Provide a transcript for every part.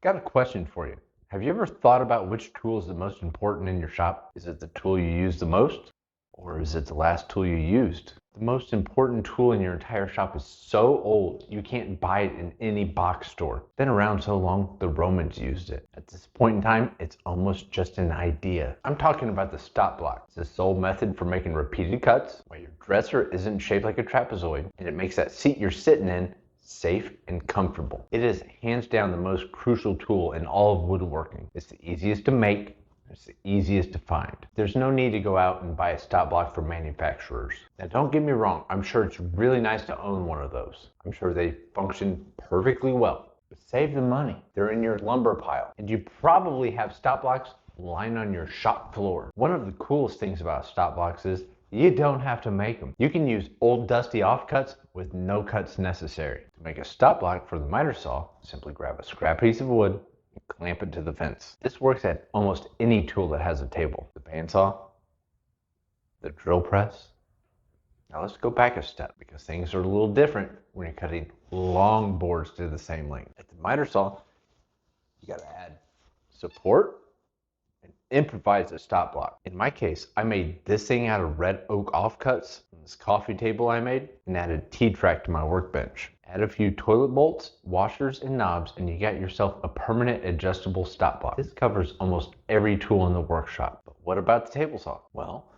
Got a question for you. Have you ever thought about which tool is the most important in your shop? Is it the tool you use the most? Or is it the last tool you used? The most important tool in your entire shop is so old, you can't buy it in any box store. It's been around so long, the Romans used it. At this point in time, it's almost just an idea. I'm talking about the stop block. It's the sole method for making repeated cuts, while your dresser isn't shaped like a trapezoid, and it makes that seat you're sitting in safe and comfortable. It is hands down the most crucial tool in all of woodworking. It's the easiest to make, it's the easiest to find. There's no need to go out and buy a stop block from manufacturers. Now don't get me wrong, I'm sure it's really nice to own one of those. I'm sure they function perfectly well. But save the money. They're in your lumber pile. And you probably have stop blocks lying on your shop floor. One of the coolest things about stop blocks is you don't have to make them. You can use old dusty offcuts with no cuts necessary. To make a stop block for the miter saw, simply grab a scrap piece of wood and clamp it to the fence. This works at almost any tool that has a table. The bandsaw, the drill press. Now let's go back a step because things are a little different when you're cutting long boards to the same length. At the miter saw, you gotta add support and improvise a stop block. In my case, I made this thing out of red oak offcuts from this coffee table I made and added T-track to my workbench. Add a few toilet bolts, washers, and knobs, and you got yourself a permanent adjustable stop block. This covers almost every tool in the workshop. But what about the table saw? Well,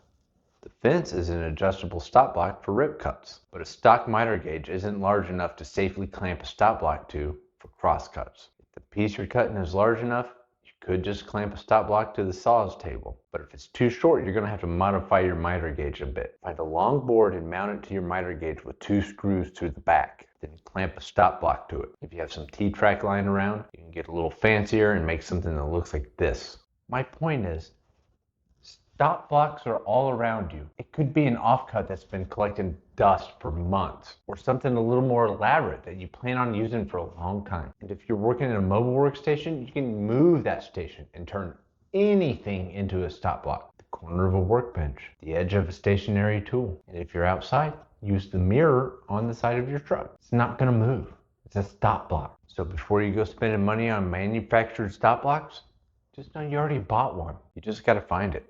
the fence is an adjustable stop block for rip cuts, but a stock miter gauge isn't large enough to safely clamp a stop block to for cross cuts. If the piece you're cutting is large enough, you could just clamp a stop block to the saw's table. But if it's too short, you're going to have to modify your miter gauge a bit. Find a long board and mount it to your miter gauge with 2 screws to the back. Then clamp a stop block to it. If you have some T-track lying around, you can get a little fancier and make something that looks like this. My point is, stop blocks are all around you. It could be an offcut that's been collecting dust for months, or something a little more elaborate that you plan on using for a long time. And if you're working in a mobile workstation, you can move that station and turn anything into a stop block. The corner of a workbench, the edge of a stationary tool. And if you're outside, use the mirror on the side of your truck. It's not gonna move. It's a stop block. So before you go spending money on manufactured stop blocks, just know you already bought one. You just gotta find it.